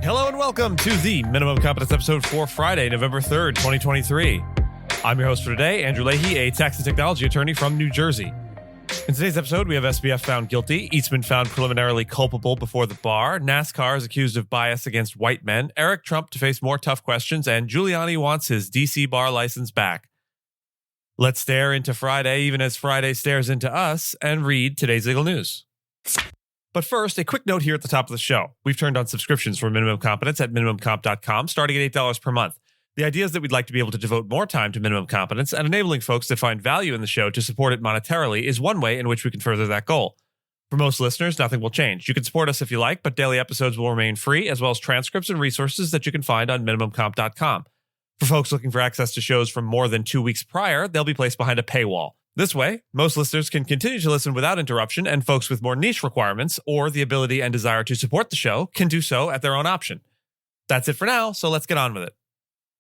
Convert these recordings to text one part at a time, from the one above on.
Hello and welcome to the Minimum Competence episode for Friday, November 3rd, 2023. I'm your host for today, Andrew Leahy, a tax and technology attorney from New Jersey. In today's episode, we have SBF found guilty, Eastman found preliminarily culpable before the bar, NASCAR is accused of bias against white men, Eric Trump to face more tough questions, and Giuliani wants his DC bar license back. Let's stare into Friday, even as Friday stares into us, and read today's legal news. But first, a quick note here at the top of the show. We've turned on subscriptions for Minimum Competence at minimumcomp.com, starting at $8 per month. The idea is that we'd like to be able to devote more time to Minimum Competence, and enabling folks that find value in the show to support it monetarily is one way in which we can further that goal. For most listeners, nothing will change. You can support us if you like, but daily episodes will remain free, as well as transcripts and resources that you can find on minimumcomp.com. For folks looking for access to shows from more than 2 weeks prior, they'll be placed behind a paywall. This way, most listeners can continue to listen without interruption, and folks with more niche requirements or the ability and desire to support the show can do so at their own option. That's it for now, so let's get on with it.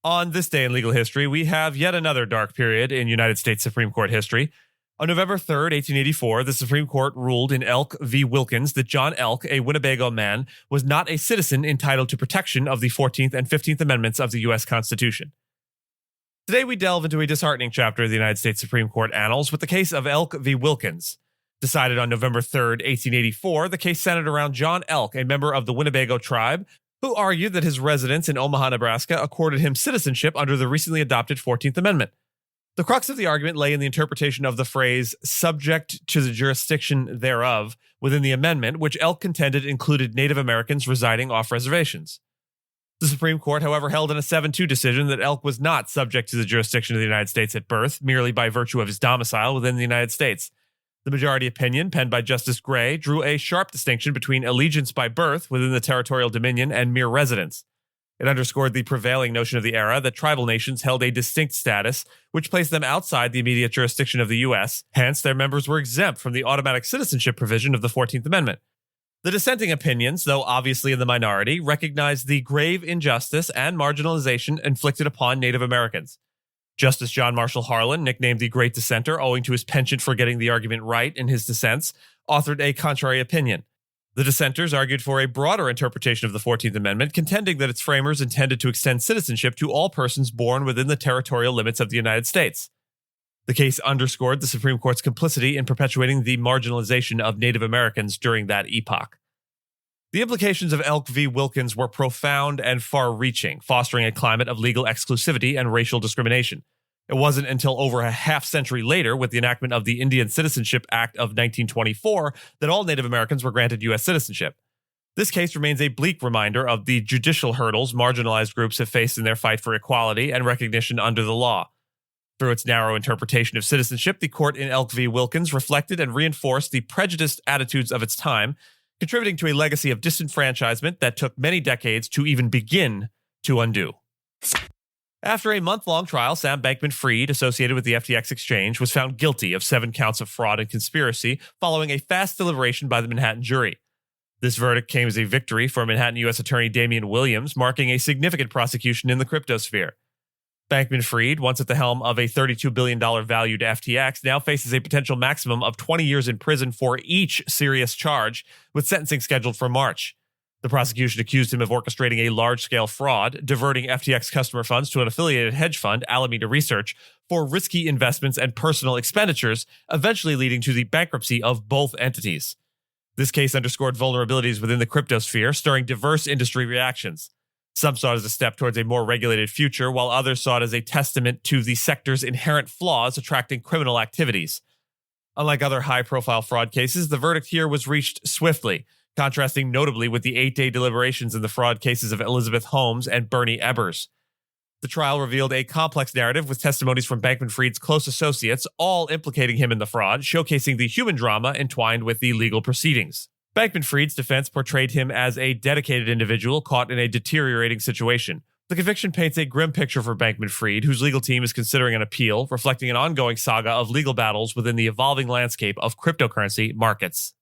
On this day in legal history, we have yet another dark period in United States Supreme Court history. On November 3rd, 1884, the Supreme Court ruled in Elk v. Wilkins that John Elk, a Winnebago man, was not a citizen entitled to protection of the 14th and 15th Amendments of the U.S. Constitution. Today, we delve into a disheartening chapter of the United States Supreme Court annals with the case of Elk v. Wilkins. Decided on November 3rd, 1884, the case centered around John Elk, a member of the Winnebago Tribe, who argued that his residence in Omaha, Nebraska accorded him citizenship under the recently adopted 14th Amendment. The crux of the argument lay in the interpretation of the phrase, subject to the jurisdiction thereof, within the amendment, which Elk contended included Native Americans residing off reservations. The Supreme Court, however, held in a 7-2 decision that Elk was not subject to the jurisdiction of the United States at birth, merely by virtue of his domicile within the United States. The majority opinion, penned by Justice Gray, drew a sharp distinction between allegiance by birth within the territorial dominion and mere residence. It underscored the prevailing notion of the era that tribal nations held a distinct status, which placed them outside the immediate jurisdiction of the U.S., hence their members were exempt from the automatic citizenship provision of the 14th Amendment. The dissenting opinions, though obviously in the minority, recognized the grave injustice and marginalization inflicted upon Native Americans. Justice John Marshall Harlan, nicknamed the Great Dissenter owing to his penchant for getting the argument right in his dissents, authored a contrary opinion. The dissenters argued for a broader interpretation of the 14th Amendment, contending that its framers intended to extend citizenship to all persons born within the territorial limits of the United States. The case underscored the Supreme Court's complicity in perpetuating the marginalization of Native Americans during that epoch. The implications of Elk v. Wilkins were profound and far-reaching, fostering a climate of legal exclusivity and racial discrimination. It wasn't until over a half-century later, with the enactment of the Indian Citizenship Act of 1924, that all Native Americans were granted U.S. citizenship. This case remains a bleak reminder of the judicial hurdles marginalized groups have faced in their fight for equality and recognition under the law. Through its narrow interpretation of citizenship, the court in Elk v. Wilkins reflected and reinforced the prejudiced attitudes of its time, contributing to a legacy of disenfranchisement that took many decades to even begin to undo. After a month-long trial, Sam Bankman-Fried, associated with the FTX exchange, was found guilty of 7 counts of fraud and conspiracy following a fast deliberation by the Manhattan jury. This verdict came as a victory for Manhattan U.S. Attorney Damian Williams, marking a significant prosecution in the cryptosphere. Bankman-Fried, once at the helm of a $32 billion valued FTX, now faces a potential maximum of 20 years in prison for each serious charge, with sentencing scheduled for March. The prosecution accused him of orchestrating a large-scale fraud, diverting FTX customer funds to an affiliated hedge fund, Alameda Research, for risky investments and personal expenditures, eventually leading to the bankruptcy of both entities. This case underscored vulnerabilities within the cryptosphere, stirring diverse industry reactions. Some saw it as a step towards a more regulated future, while others saw it as a testament to the sector's inherent flaws attracting criminal activities. Unlike other high-profile fraud cases, the verdict here was reached swiftly, contrasting notably with the 8-day deliberations in the fraud cases of Elizabeth Holmes and Bernie Ebbers. The trial revealed a complex narrative with testimonies from Bankman-Fried's close associates, all implicating him in the fraud, showcasing the human drama entwined with the legal proceedings. Bankman-Fried's defense portrayed him as a dedicated individual caught in a deteriorating situation. The conviction paints a grim picture for Bankman-Fried, whose legal team is considering an appeal, reflecting an ongoing saga of legal battles within the evolving landscape of cryptocurrency markets.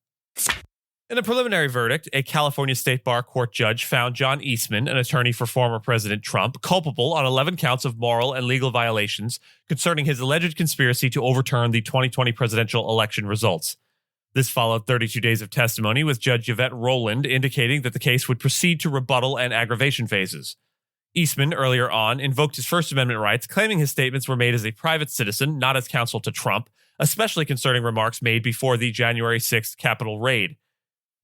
In a preliminary verdict, a California State Bar Court judge found John Eastman, an attorney for former President Trump, culpable on 11 counts of moral and legal violations concerning his alleged conspiracy to overturn the 2020 presidential election results. This followed 32 days of testimony, with Judge Yvette Rowland indicating that the case would proceed to rebuttal and aggravation phases. Eastman, earlier on, invoked his First Amendment rights, claiming his statements were made as a private citizen, not as counsel to Trump, especially concerning remarks made before the January 6th Capitol raid.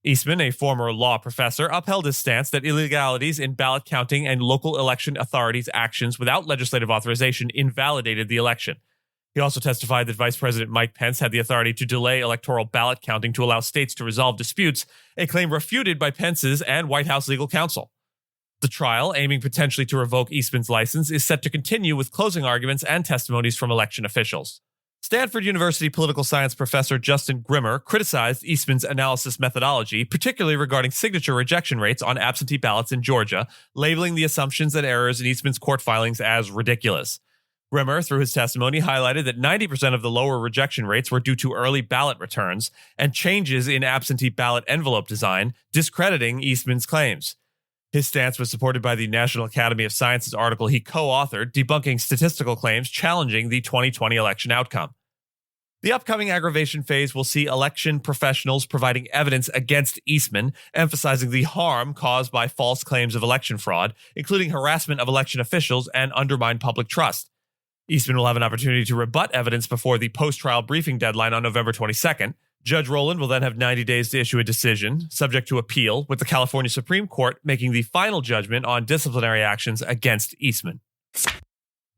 Eastman, a former law professor, upheld his stance that illegalities in ballot counting and local election authorities' actions without legislative authorization invalidated the election. He also testified that Vice President Mike Pence had the authority to delay electoral ballot counting to allow states to resolve disputes, a claim refuted by Pence's and White House legal counsel. The trial, aiming potentially to revoke Eastman's license, is set to continue with closing arguments and testimonies from election officials. Stanford University political science professor Justin Grimmer criticized Eastman's analysis methodology, particularly regarding signature rejection rates on absentee ballots in Georgia, labeling the assumptions and errors in Eastman's court filings as ridiculous. Grimmer, through his testimony, highlighted that 90% of the lower rejection rates were due to early ballot returns and changes in absentee ballot envelope design, discrediting Eastman's claims. His stance was supported by the National Academy of Sciences article he co-authored, debunking statistical claims challenging the 2020 election outcome. The upcoming aggravation phase will see election professionals providing evidence against Eastman, emphasizing the harm caused by false claims of election fraud, including harassment of election officials and undermined public trust. Eastman will have an opportunity to rebut evidence before the post-trial briefing deadline on November 22nd. Judge Rowland will then have 90 days to issue a decision, subject to appeal, with the California Supreme Court making the final judgment on disciplinary actions against Eastman.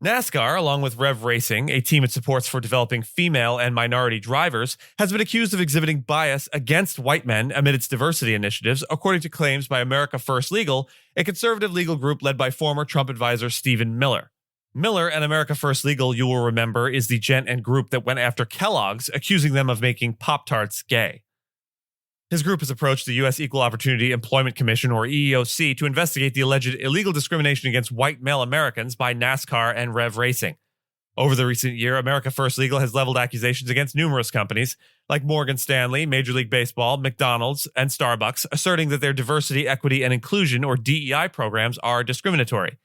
NASCAR, along with Rev Racing, a team it supports for developing female and minority drivers, has been accused of exhibiting bias against white men amid its diversity initiatives, according to claims by America First Legal, a conservative legal group led by former Trump advisor Stephen Miller. Miller and America First Legal, you will remember, is the gent and group that went after Kellogg's, accusing them of making Pop-Tarts gay. His group has approached the U.S. Equal Opportunity Employment Commission, or EEOC, to investigate the alleged illegal discrimination against white male Americans by NASCAR and Rev Racing. Over the recent year, America First Legal has leveled accusations against numerous companies, like Morgan Stanley, Major League Baseball, McDonald's, and Starbucks, asserting that their diversity, equity, and inclusion, or DEI programs, are discriminatory.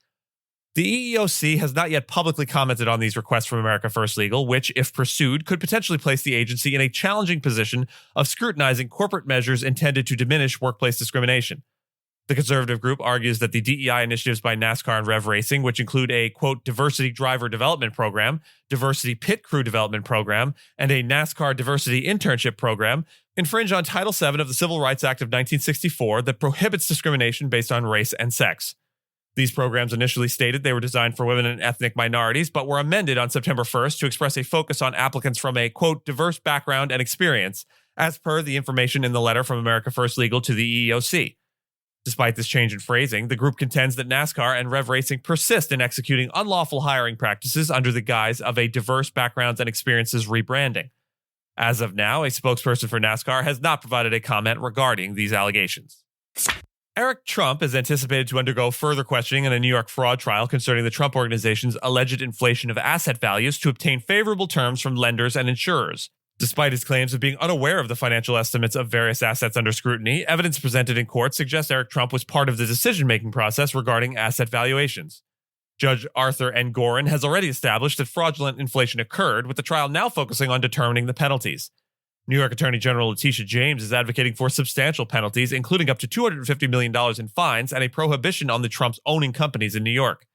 The EEOC has not yet publicly commented on these requests from America First Legal, which, if pursued, could potentially place the agency in a challenging position of scrutinizing corporate measures intended to diminish workplace discrimination. The conservative group argues that the DEI initiatives by NASCAR and Rev Racing, which include a, quote, diversity driver development program, diversity pit crew development program, and a NASCAR diversity internship program, infringe on Title VII of the Civil Rights Act of 1964 that prohibits discrimination based on race and sex. These programs initially stated they were designed for women and ethnic minorities, but were amended on September 1st to express a focus on applicants from a, quote, diverse background and experience, as per the information in the letter from America First Legal to the EEOC. Despite this change in phrasing, the group contends that NASCAR and Rev Racing persist in executing unlawful hiring practices under the guise of a diverse backgrounds and experiences rebranding. As of now, a spokesperson for NASCAR has not provided a comment regarding these allegations. Eric Trump is anticipated to undergo further questioning in a New York fraud trial concerning the Trump Organization's alleged inflation of asset values to obtain favorable terms from lenders and insurers. Despite his claims of being unaware of the financial estimates of various assets under scrutiny, evidence presented in court suggests Eric Trump was part of the decision-making process regarding asset valuations. Judge Arthur N. Gorin has already established that fraudulent inflation occurred, with the trial now focusing on determining the penalties. New York Attorney General Letitia James is advocating for substantial penalties, including up to $250 million in fines and a prohibition on the Trumps owning companies in New York.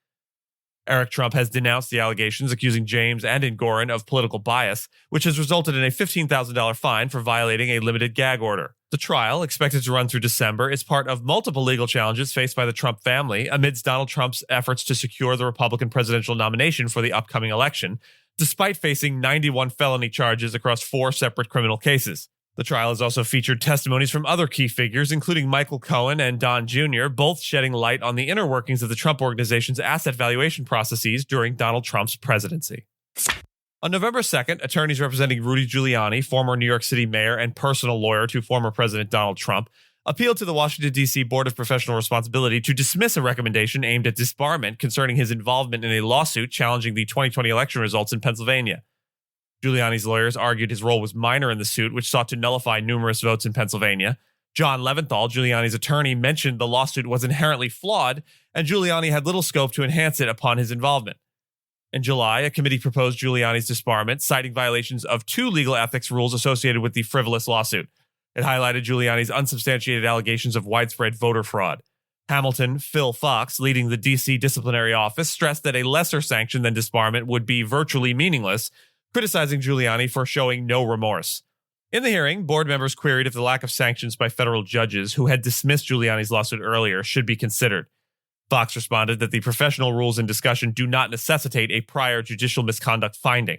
Eric Trump has denounced the allegations, accusing James and Gorin of political bias, which has resulted in a $15,000 fine for violating a limited gag order. The trial, expected to run through December, is part of multiple legal challenges faced by the Trump family amidst Donald Trump's efforts to secure the Republican presidential nomination for the upcoming election, despite facing 91 felony charges across 4 separate criminal cases. The trial has also featured testimonies from other key figures, including Michael Cohen and Don Jr., both shedding light on the inner workings of the Trump Organization's asset valuation processes during Donald Trump's presidency. On November 2nd, attorneys representing Rudy Giuliani, former New York City mayor and personal lawyer to former President Donald Trump, appealed to the Washington, D.C. Board of Professional Responsibility to dismiss a recommendation aimed at disbarment concerning his involvement in a lawsuit challenging the 2020 election results in Pennsylvania. Giuliani's lawyers argued his role was minor in the suit, which sought to nullify numerous votes in Pennsylvania. John Leventhal, Giuliani's attorney, mentioned the lawsuit was inherently flawed, and Giuliani had little scope to enhance it upon his involvement. In July, a committee proposed Giuliani's disbarment, citing violations of 2 legal ethics rules associated with the frivolous lawsuit. It highlighted Giuliani's unsubstantiated allegations of widespread voter fraud. Hamilton Phil Fox, leading the D.C. disciplinary office, stressed that a lesser sanction than disbarment would be virtually meaningless, criticizing Giuliani for showing no remorse. In the hearing, board members queried if the lack of sanctions by federal judges who had dismissed Giuliani's lawsuit earlier should be considered. Fox responded that the professional rules in discussion do not necessitate a prior judicial misconduct finding.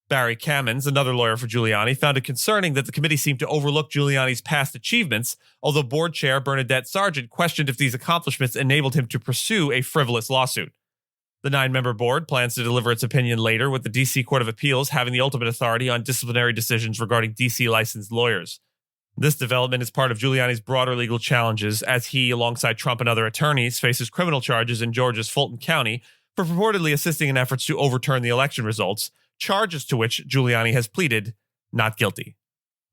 Barry Kamens, another lawyer for Giuliani, found it concerning that the committee seemed to overlook Giuliani's past achievements, although board chair Bernadette Sargent questioned if these accomplishments enabled him to pursue a frivolous lawsuit. The 9-member board plans to deliver its opinion later, with the D.C. Court of Appeals having the ultimate authority on disciplinary decisions regarding D.C. licensed lawyers. This development is part of Giuliani's broader legal challenges as he, alongside Trump and other attorneys, faces criminal charges in Georgia's Fulton County for purportedly assisting in efforts to overturn the election results, charges to which Giuliani has pleaded not guilty.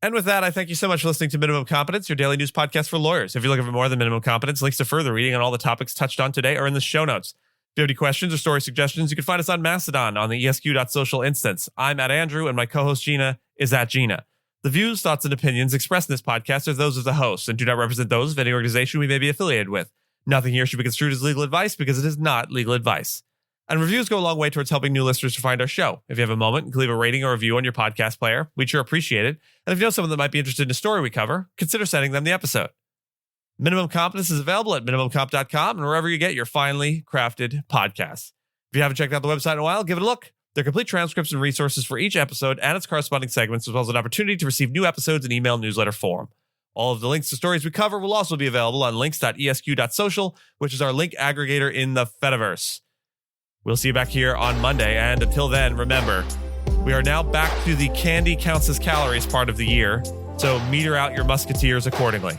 And with that, I thank you so much for listening to Minimum Competence, your daily news podcast for lawyers. If you're looking for more than Minimum Competence, links to further reading on all the topics touched on today are in the show notes. If you have any questions or story suggestions, you can find us on Mastodon on the esq.social instance. I'm at Andrew, and my co-host Gina is at Gina. The views, thoughts, and opinions expressed in this podcast are those of the hosts and do not represent those of any organization we may be affiliated with. Nothing here should be construed as legal advice because it is not legal advice. And reviews go a long way towards helping new listeners to find our show. If you have a moment, you can leave a rating or review on your podcast player. We'd sure appreciate it. And if you know someone that might be interested in a story we cover, consider sending them the episode. Minimum Competence is available at minimumcomp.com and wherever you get your finely crafted podcasts. If you haven't checked out the website in a while, give it a look. There are complete transcripts and resources for each episode and its corresponding segments, as well as an opportunity to receive new episodes in email newsletter form. All of the links to stories we cover will also be available on links.esq.social, which is our link aggregator in the Fediverse. We'll see you back here on Monday, and until then, remember, we are now back to the candy counts as calories part of the year, so meter out your musketeers accordingly.